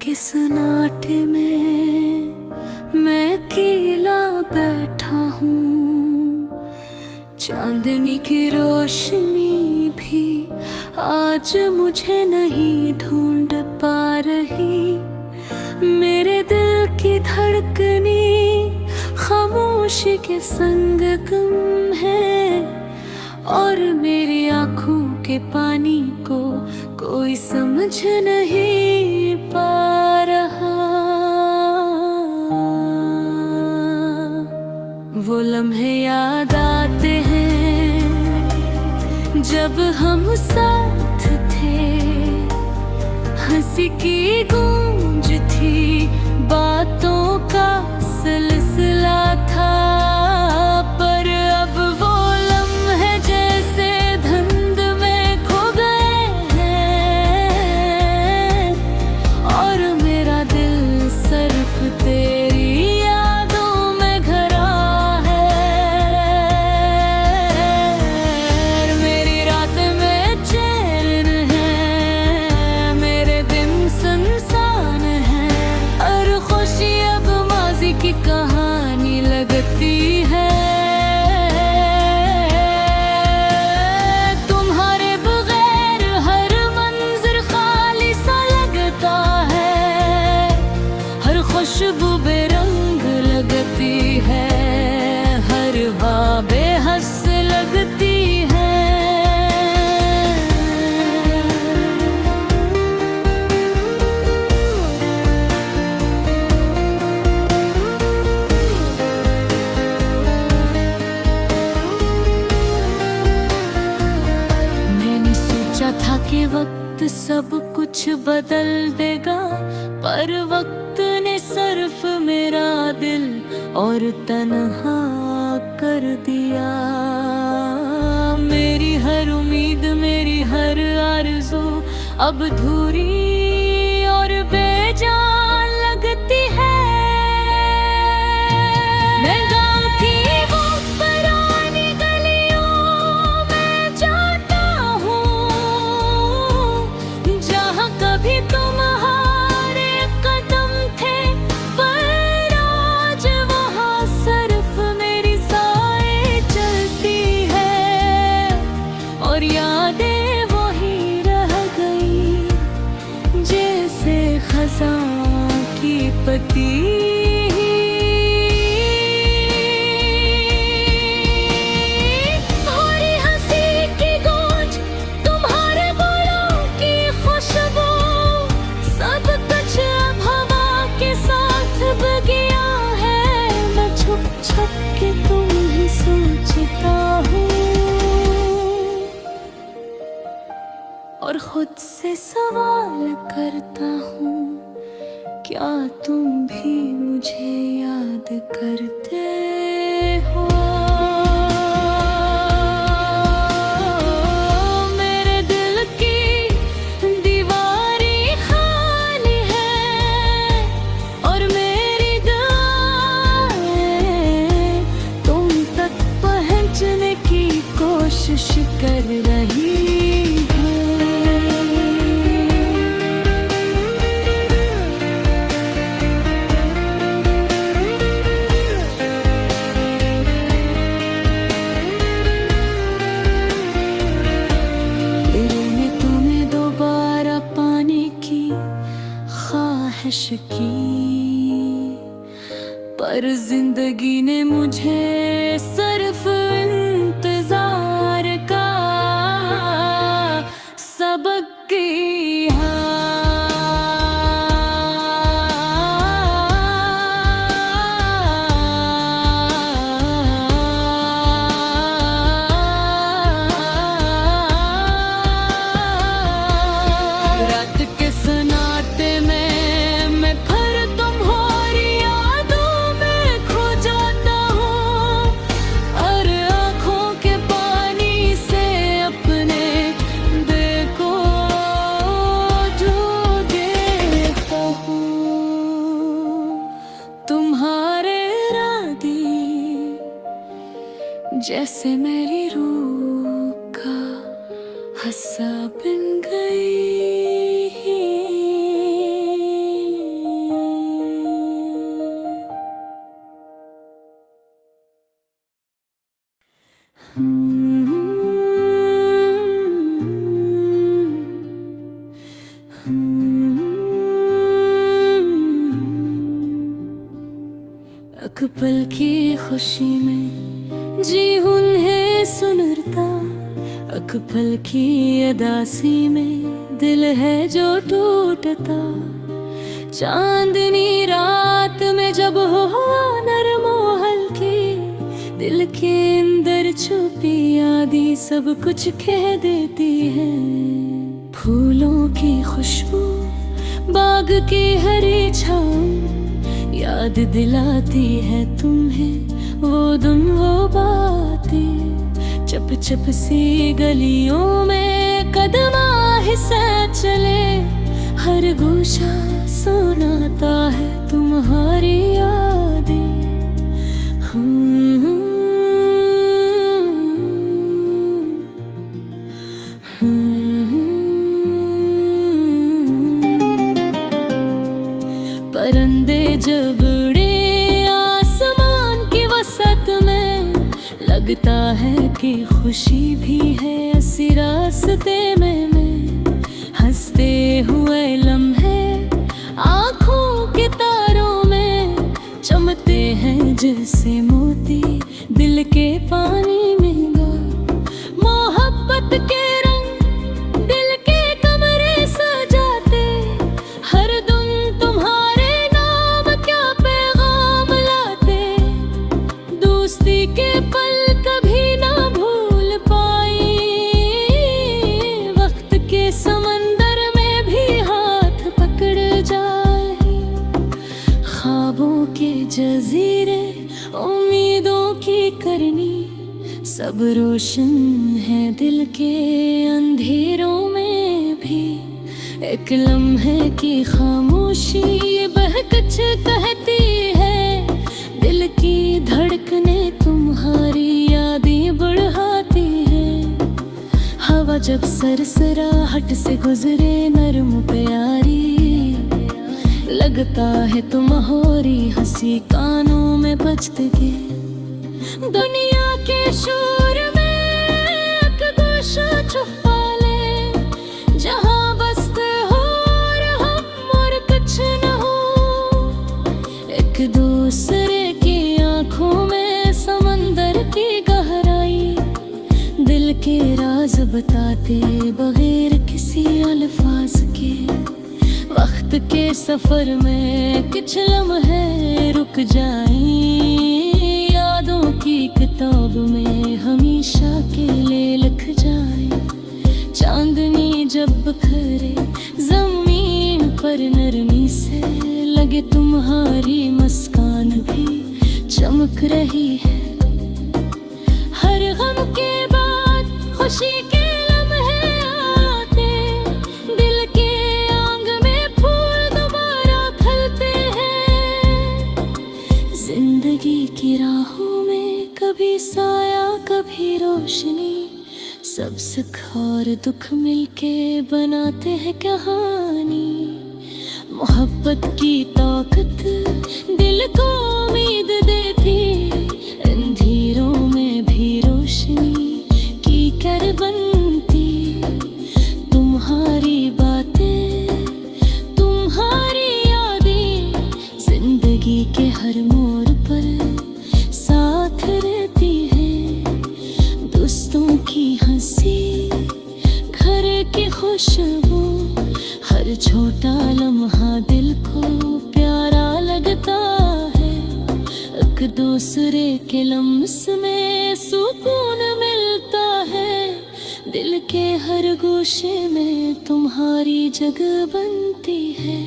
के सन्नाटे में मैं अकेला बैठा हूँ। चांदनी की रोशनी भी आज मुझे नहीं ढूंढ पा रही। मेरे दिल की धड़कनी खामोशी के संग गम है, और मेरी आँखों के पानी को कोई समझ नहीं पा रहा। वो लम्हे याद आते हैं जब हम साथ थे, हंसी की गूंज थी, बातों का सिलसिला था। पर अब वो लम्हे जैसे धुंध में खो गए हैं, और मेरा दिल सिर्फ तेरी यादों में घरा है। मेरी रात में चैन है, मेरे दिन सुनसान है, और खुशी अब माजी की कहानी लगती है। तुम्हारे बगैर हर मंजर खाली सा लगता है, हर खुशबू बेरंग लगती है, हर हवा बेहस लगती है। मैंने सोचा था कि वक्त सब कुछ बदल देगा, पर वक्त ने सिर्फ मेरा दिल और तन्हा कर दिया। मेरी हर उम्मीद, मेरी हर आरज़ू अब अधूरी और बेजान लगती है। मैं गाँव की वो पुरानी गलियों में जाता हूँ, जहाँ कभी तुम्हारे कदम थे, पर आज वहाँ सिर्फ मेरी साए चलती है, और यादें वही रह गई जैसे खज़ां की पत्ती। के तुम ही सोचता हूँ, और खुद से सवाल करता हूँ, क्या तुम भी मुझे याद करते हो? मेरे दिल की दीवारें खाली है, और मेरी दुआएं तुम तक पहुंचने की कोशिश कर रही है। मैंने तुम्हें दोबारा पाने की ख्वाहिश की, पर जिंदगी ने मुझे सिर्फ इंतजार का सबक दिया। रात के सन्नाटे में मैं फिर तुम्हारी यादों में खो जाता हूँ, और आँखों के पानी से अपने देखो जो देखता हूँ। तुम्हारे इरादे जैसे मेरी रूह का हस्सा बन गई। एक पल की खुशी में जी उन्हें सुनरता, एक पल की अदासी में दिल है जो टूटता। चांदनी रात में जब हो नरम हल्की, दिल के अंदर छुपी यादें सब कुछ कह देती है। फूलों की खुशबू, बाग की हरी छाँव याद दिलाती है तुम्हें वो दिन वो बातें। चप चप सी गलियों में कदम आहिस्ता चले, हर गोशा सुनाता है तुम्हारी यादें। परिंदे जब उड़े आसमान की वसत में, लगता है कि खुशी भी है ऐसी रास्ते में। हंसते हुए लम्हे आँखों के तारों में चमकते हैं जैसे मोती दिल के पानी में। मोहब्बत के रंग दिल के कमरे सजाते, हर दिन तुम्हारे नाम क्या पैगाम लाते। दोस्ती के पल कभी ना भूल पाई, वक्त के समंदर में भी हाथ पकड़ जाए। ख्वाबों के जजीरे उम्मीदों की करनी, सब रोशन है दिल के अंधेरों में भी। एक लम्हे की खामोशी बहकच कहती है, दिल की धड़कने तुम्हारी यादें बढ़ाती है। हवा जब सरसराहट से गुजरे नरम प्यारी, लगता है तुम्हारी हंसी कानों में बजती है। दुनिया के शोर में एक गोशा छुपा ले, जहाँ बसते हो और हम और कुछ न हो। एक दूसरे की आंखों में समंदर की गहराई, दिल के राज बताते बगैर किसी अल्फाज के। वक्त के सफर में कुछ लम्हे रुक जाएं, यादों की किताब में हमेशा के लिए लिख जाए। चांदनी जब बिखरे जमीन पर नरमी से, लगे तुम्हारी मुस्कान भी चमक रही है। हर गम के बाद खुशी के लम्हे आते, दिल के आंग में फूल दोबारा खिलते हैं। जिंदगी की राहों में कभी साया कभी रोशनी, सब सुख और दुख मिलके बनाते हैं कहानी। मोहब्बत की ताकत दिल को उम्मीद देती, अंधेरों में भी रोशनी की कर बनती। तुम्हारी बातें तुम्हारी यादें जिंदगी के हर मोड़ पर साथ रहती है। दोस्तों की हंसी, घर की खुशबू, हर छोटा लम्हा दिल को प्यारा लगता है। एक दूसरे के लम्स में सुकून मिलता है, दिल के हर गोशे में तुम्हारी जगह बनती है।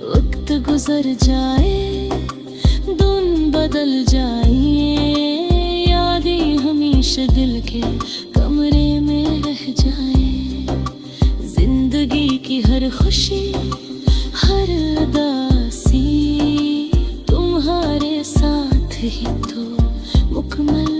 वक्त गुजर जाए, दिन बदल जाए, यादें हमेशा दिल के कमरे में रह जाए। जिंदगी की हर खुशी हर उदासी तुम्हारे साथ ही तो मुकम्मल